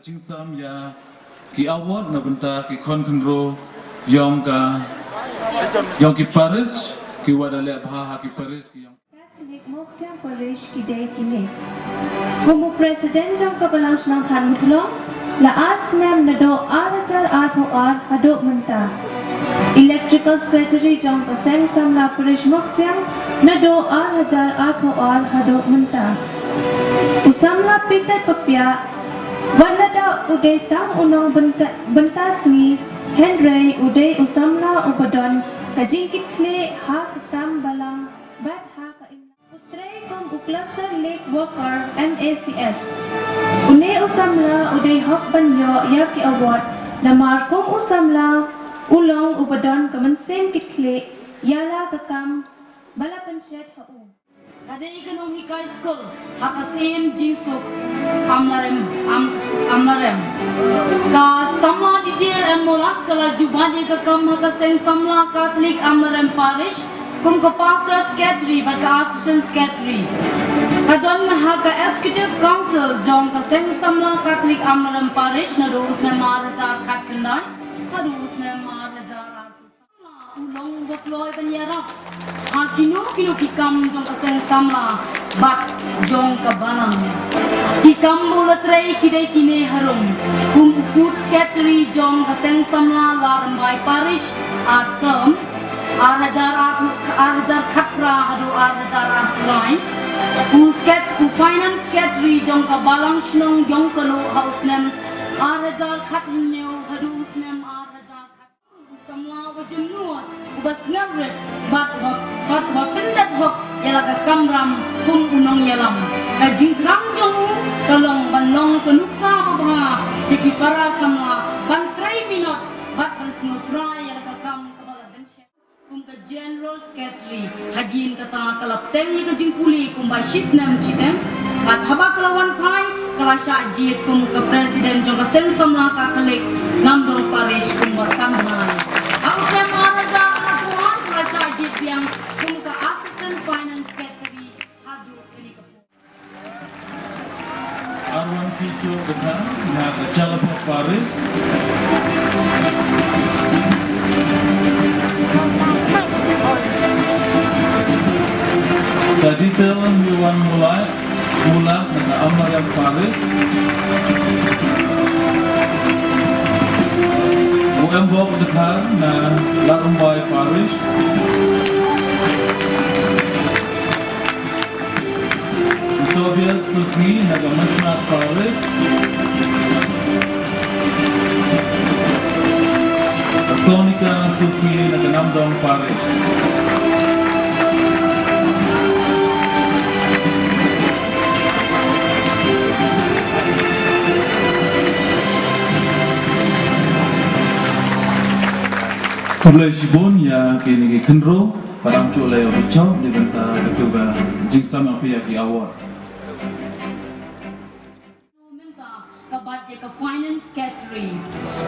Jingsam ya ki award na benta ki konkenro Jong ki PARISH ki wadale bha ki PARISH ki Catholic Moksyan PARISH ki day Kine. Kumu President Jong kabalang ng Than Mutlong la Sngap na do arajar atho ar hado menta. Electrical Secretary Jong kaseng Samla PARISH Moksyan na do arajar atho ar hado menta. Usamla pitai papya Walada uday tang unang bentasni Henry uday usamla ubadon kajingkit kle ha katam balang bat ha ka imla putre kom ukluster lake walker MACS une usamla uday hok banyo yaki award namar kom usamla ulong ubadon kamansem kitkle yala kakam bala panchet hau Kadai kanong hikay school hakasim jingsuk amlarem ka samla detail and molak kala jubani ka kam hakaseng samla Catholic amlarem parish kum ka pastor secretary but ka assistant secretary kadon haka executive council Jong kaseng samla Catholic amlarem parish na rules na marajar khat kandai harus na marajar samla ulong bakloy banyara kino kikam Jong kaseng samla bat Jong kabanang kikam ulatray kidai Kine harum kum food secretary Jong kaseng samla Radbah parish atam arhajar khatra hadu arhajar atrai ku finance secretary Jong kabalang shnong Jong kalu hausnem arhajar khatnyo hadu usnem arhajar khat samla wajemnu ubas ngabret bat pendat hok yalaga kamram kum unong yalam ka jingkrang Jong kalong banong kanuksa babha ceki para samla ban 3 minute bat ban snutra yalaga kam kabala densya kum ka general secretary hagin kata kalap tem ni ka jingpuli kum ba shisnam chitem bat haba kalawan thai kalasha jit kum ka president Jong ka sen samla Catholic namdong parish kum ba sanman ausem araja atuan kalasha jit yang kum ka assistant finance secretary hadu kini ka Arwan Picho Gata na Jalapa PARISH Tadi telah Yuan mulai dengan Amlarem PARISH Uembok Dekat na Radbah PARISH Tobias Susi na Sngap PARISH Tonika Susi na Namdong PARISH Kulai Shibun ya kini kenro param culai obichau di benta ketua Jingsam apa ki award. Kabat ka finance secretary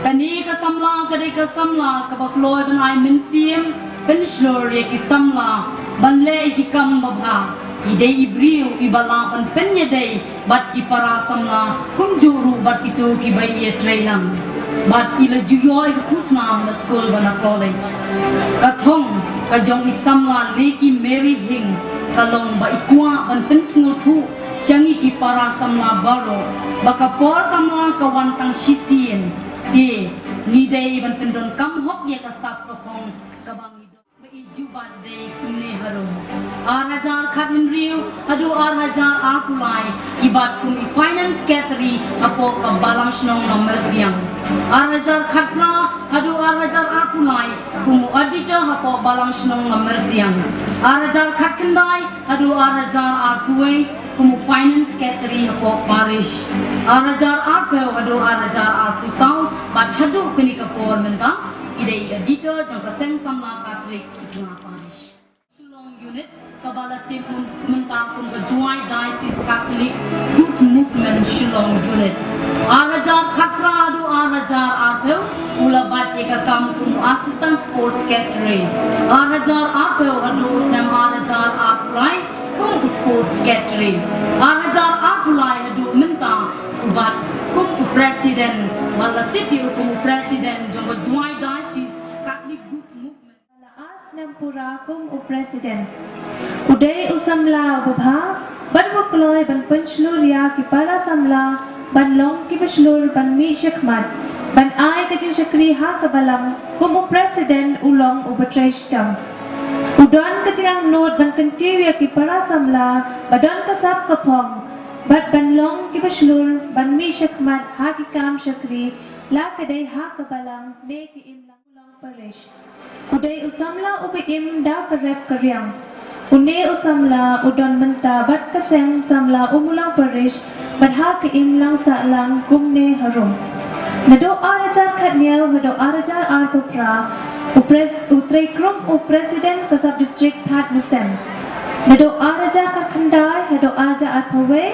kani ka samla kadai ka samla ka bakloi ban ai minsim penslor ki samla banle ki kam babha idei ibriu ibala ban penya dei bat ki para samla kum juru bat ki tu ki bai ye trainam but ila JOWAI ka kusna na school bana college. Kathong ka Jong Samla leki Mary Hing kalong ba ikwa ban pensngo thu changi ki para Samla Baroh baka por Samla kawantang sisien ni day ban pendon kam hok ya kasap kapong kabang Jubat day kune harum. Arajar khatin riu adu arajar akulai ibat kumi finance secretary apo ka balance nong nomor siang. Arajar khatra adu arajar akulai kumu auditor apo balance nong nomor siang. Arajar khatkandai adu arajar akuai kumu finance secretary apo PARISH. Arajar akau adu arajar akusau bat hadu kini kapor mentang idei editor Jong kaseng Samla Catholic Sutuna PARISH. Shillong unit kabala tim mentang kum ke JOWAI Diocese Catholic Youth Movement Shillong unit. Arajar khatra adu arajar arpeu ulabat ekakam kum assistant sports secretary. Arajar arpeu adu Sngap arajar arpulai kum sports secretary. Arajar arpulai adu mentang ubat kum presiden malatip kum presiden Jong JOWAI Diocese Catholic Youth Movement. Sngap kum presiden. Uday usamla babha ban bukloy ban penshluria ki para Samla ban long ki beshlur ban mi shakmat ban ay kajing shakri ha kabalang kum presiden ulong ubatreshtam. Udon kajing nod ban kentiwya ki para Samla badon kasap kapong bat ban long ki beshlur ban mi shakmat ha ki kam shakri la kadai ha kabalang ne ki imlang ulong parish. Uday usamla ubiim da karep karyang. Une usamla udon menta bat kaseng Samla umulang parish bat ha ki imlang sa lang kumne harum. Nado arajar khatniaw hado arajar arpupra utrei krum presiden kasab district That Musem. Nado arajar katkandai hado arajar arpawe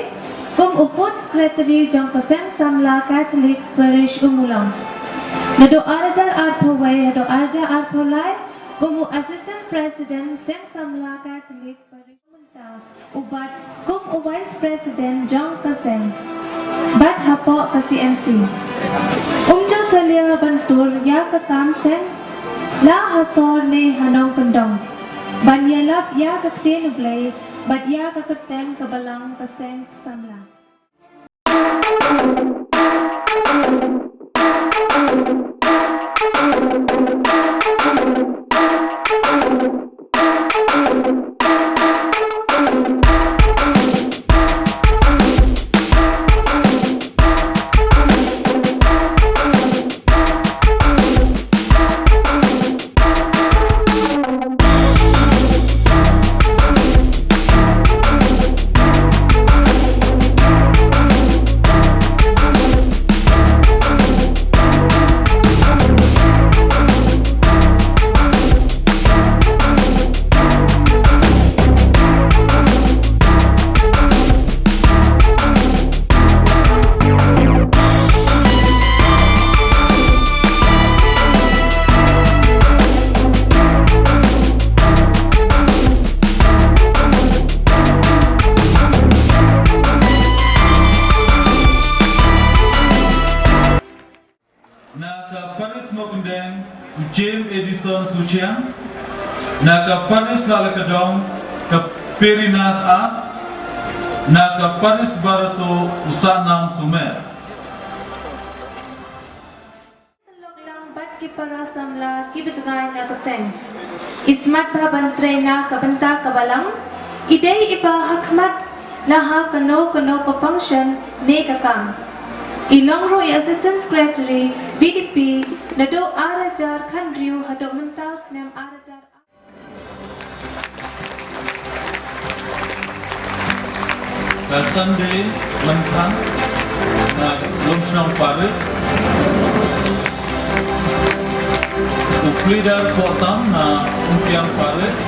kum uput secretary Jong kaseng Samla Catholic Parish umulang. Nado arajar arpawe hado arajar arpulai kum assistant president seng Samla Catholic Parish menta ubat kum vice president Jong kaseng bat hapo ka CMC. Umjo salia bantur ya kakam sen la hasor ne hanong kendong ban yalap ya kakten ublay bat ya kakerten kabalang kaseng Samla. Sucian, naga panis lalakadong ke PARISH naga panis Baroh usanam sumer. Salok lang bat ki para Samla ki bijgay na kaseng. Ismat ba bantre na kabanta kabalang idey iba hakmat na ha kano pa function ne kakam. Ilong Roy Assistant Secretary BDP nado arajar khandriu hado mentau Sngap arajar Sunday mentang na lumsang PARISH uplidar kotam na umpiang PARISH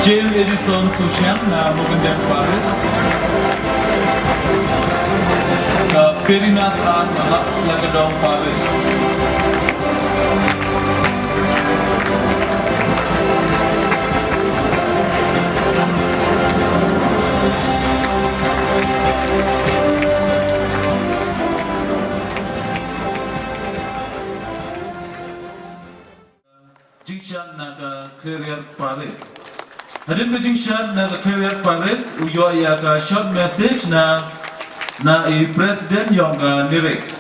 James Edison Susian na Mugandang PARISH ke PARISH na Lagadong PARISH jingshan na ka career PARISH. Hadin ka jingshan na ka career PARISH uyo ya ka short message na President Jong ka lyrics.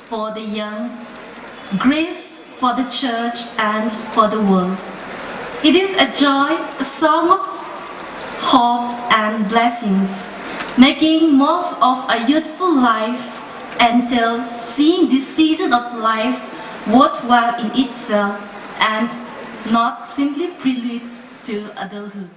For the young, grace for the church and for the world. It is a joy, a song of hope and blessings, making most of a youthful life entails seeing this season of life worthwhile in itself and not simply preludes to adulthood.